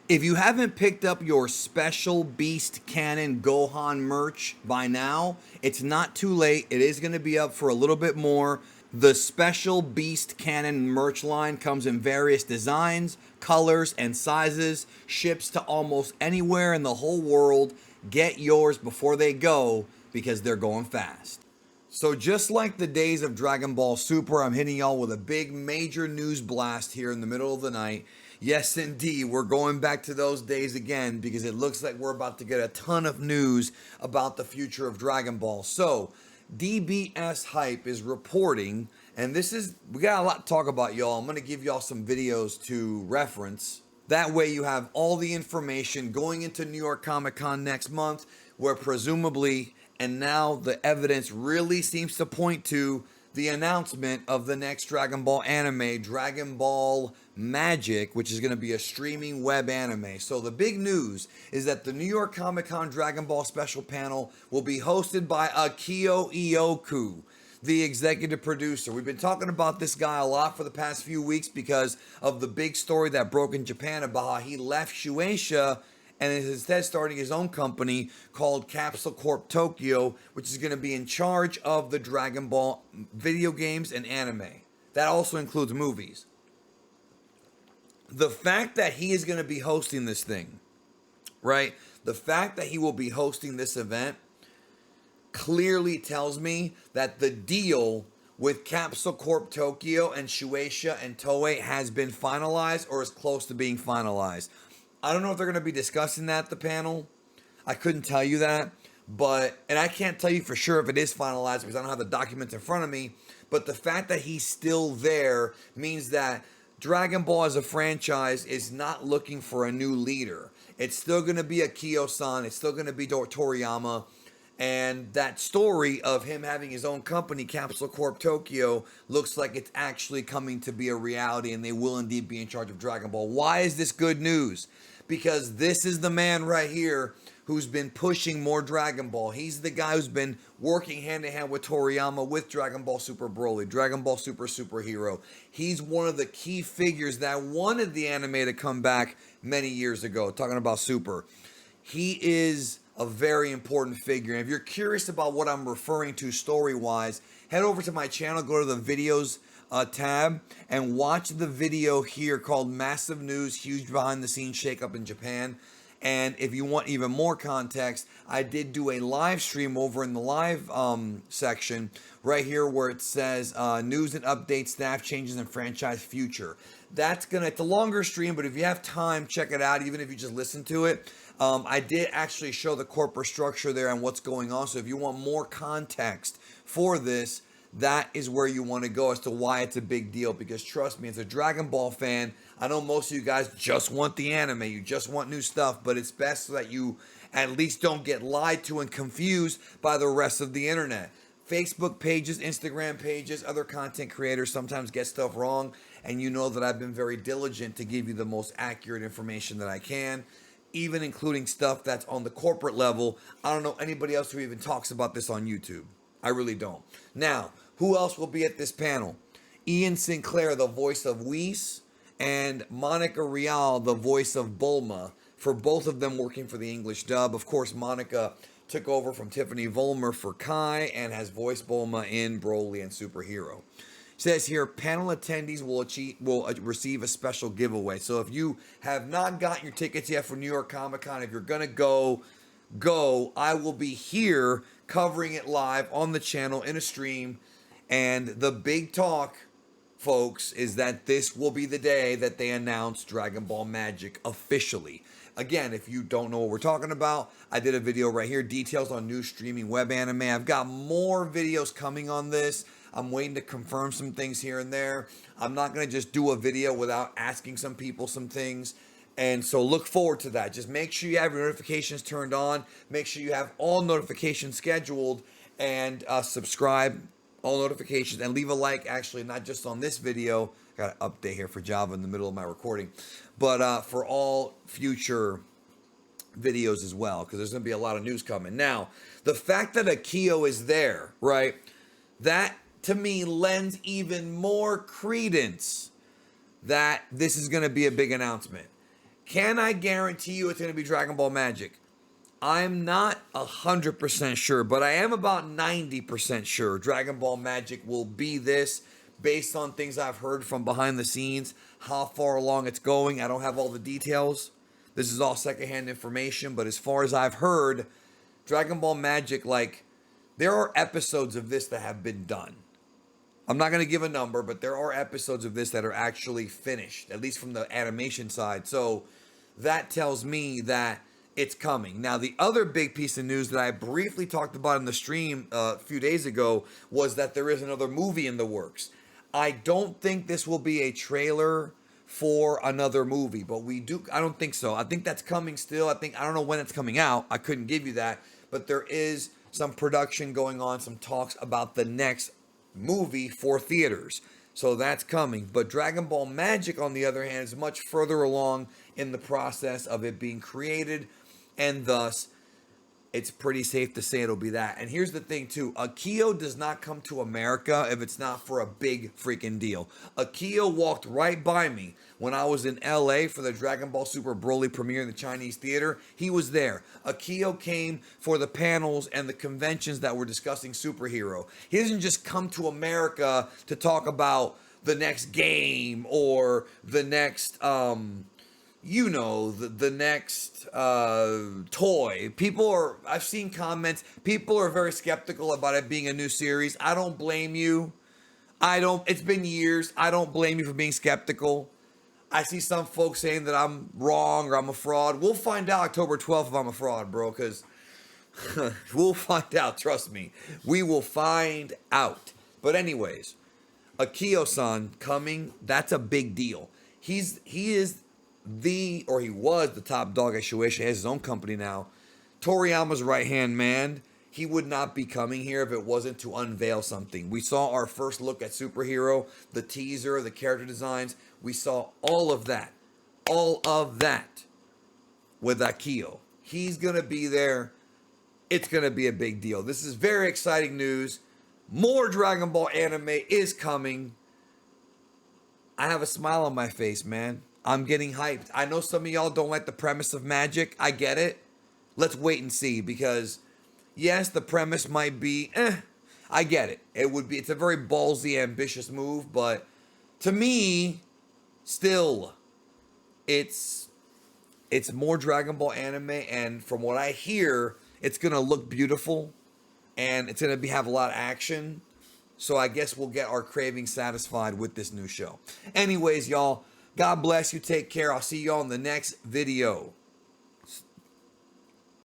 If you haven't picked up your Special Beast Cannon Gohan merch by now, it's not too late. It is going to be up for a little bit more. The Special Beast Cannon merch line comes in various designs, colors, and sizes, ships to almost anywhere in the whole world. Get yours before they go because they're going fast. So just like the days of Dragon Ball Super, I'm hitting y'all with a big major news blast here in the middle of the night. Yes, indeed, we're going back to those days again because it looks like we're about to get a ton of news about the future of Dragon Ball. So, DBS Hype is reporting, and we got a lot to talk about, y'all. I'm going to give y'all some videos to reference. That way, you have all the information going into New York Comic Con next month, where presumably, and now the evidence really seems to point to the announcement of the next Dragon Ball anime, Dragon Ball Magic, which is going to be a streaming web anime. So the big news is that the New York Comic Con Dragon Ball special panel will be hosted by Akio Ioku, the executive producer. We've been talking about this guy a lot for the past few weeks because of the big story that broke in Japan about how he left Shueisha and is instead starting his own company called Capsule Corp Tokyo, which is going to be in charge of the Dragon Ball video games and anime. That also includes movies. The fact that he is going to be hosting this thing, right? The fact that he will be hosting this event clearly tells me that the deal with Capsule Corp Tokyo and Shueisha and Toei has been finalized or is close to being finalized. I don't know if they're going to be discussing that at the panel. I couldn't tell you that. And I can't tell you for sure if it is finalized because I don't have the documents in front of me. But the fact that he's still there means that Dragon Ball as a franchise is not looking for a new leader. It's still going to be Akio-san. It's still going to be Toriyama. And that story of him having his own company, Capsule Corp Tokyo, looks like it's actually coming to be a reality and they will indeed be in charge of Dragon Ball. Why is this good news? Because this is the man right here who's been pushing more Dragon Ball. He's the guy who's been working hand in hand with Toriyama with Dragon Ball Super Broly, Dragon Ball Super Superhero. He's one of the key figures that wanted the anime to come back many years ago, talking about Super. He is a very important figure. And if you're curious about what I'm referring to story-wise, head over to my channel, go to the videos tab, and watch the video here called Massive News, Huge Behind the Scenes Shakeup in Japan. And if you want even more context, I did do a live stream over in the live section right here where it says news and updates, staff changes, and franchise future. It's a longer stream, but if you have time, check it out, even if you just listen to it. I did actually show the corporate structure there and what's going on. So if you want more context for this, that is where you want to go as to why it's a big deal. Because trust me, as a Dragon Ball fan, I know most of you guys just want the anime. You just want new stuff. But it's best so that you at least don't get lied to and confused by the rest of the internet. Facebook pages, Instagram pages, other content creators sometimes get stuff wrong. And you know that I've been very diligent to give you the most accurate information that I can, even including stuff that's on the corporate level. I don't know anybody else who even talks about this on YouTube. I really don't. Now, who else will be at this panel? Ian Sinclair, the voice of Whis, and Monica Rial, the voice of Bulma, for both of them working for the English dub. Of course, Monica took over from Tiffany Vollmer for Kai and has voiced Bulma in Broly and Superhero. It says here, panel attendees will receive a special giveaway. So if you have not gotten your tickets yet for New York Comic Con, if you're going to go. I will be here covering it live on the channel in a stream. And the big talk, folks, is that this will be the day that they announce Dragon Ball Magic officially. Again, if you don't know what we're talking about, I did a video right here, details on new streaming web anime. I've got more videos coming on this. I'm waiting to confirm some things here and there. I'm not going to just do a video without asking some people some things. And so look forward to that. Just make sure you have your notifications turned on. Make sure you have all notifications scheduled and subscribe, all notifications, and leave a like, actually, not just on this video. Got an update here for Java in the middle of my recording, but for all future videos as well, because there's going to be a lot of news coming. Now, the fact that Akio is there, right, that to me lends even more credence that this is going to be a big announcement. Can I guarantee you it's going to be Dragon Ball Magic? I'm not 100% sure, but I am about 90% sure Dragon Ball Magic will be this based on things I've heard from behind the scenes, how far along it's going. I don't have all the details. This is all secondhand information, but as far as I've heard, Dragon Ball Magic, like, there are episodes of this that have been done. I'm not going to give a number, but there are episodes of this that are actually finished, at least from the animation side. So that tells me that it's coming. Now, the other big piece of news that I briefly talked about in the stream a few days ago was that there is another movie in the works. I don't think this will be a trailer for another movie, but I don't think so. I think that's coming still. I don't know when it's coming out. I couldn't give you that, but there is some production going on, some talks about the next movie for theaters. So that's coming. But Dragon Ball Magic, on the other hand, is much further along in the process of it being created, and thus it's pretty safe to say it'll be that. And here's the thing too, Akio does not come to America if it's not for a big freaking deal. Akio walked right by me when I was in LA for the Dragon Ball Super Broly premiere in the Chinese theater. He was there. Akio came for the panels and the conventions that were discussing superhero. He doesn't just come to America to talk about the next game or the next the next toy. I've seen comments, people are very skeptical about it being a new series. I don't blame you. It's been years. I don't blame you for being skeptical. I see some folks saying that I'm wrong or I'm a fraud. We'll find out October 12th if I'm a fraud, bro, because we'll find out, trust me. We will find out. But anyways, Akio-san coming, that's a big deal. He was the top dog at Shueisha. He has his own company now. Toriyama's right-hand man. He would not be coming here if it wasn't to unveil something. We saw our first look at Superhero, the teaser, the character designs. We saw all of that with Akio. He's going to be there. It's going to be a big deal. This is very exciting news. More Dragon Ball anime is coming. I have a smile on my face, man. I'm getting hyped. I know some of y'all don't like the premise of magic. I get it. Let's wait and see, because yes, the premise might be I get it. It's a very ballsy, ambitious move, but to me, still, it's more Dragon Ball anime, and from what I hear, it's gonna look beautiful, and it's gonna have a lot of action. So I guess we'll get our craving satisfied with this new show. Anyways, y'all, God bless you. Take care. I'll see you all in the next video.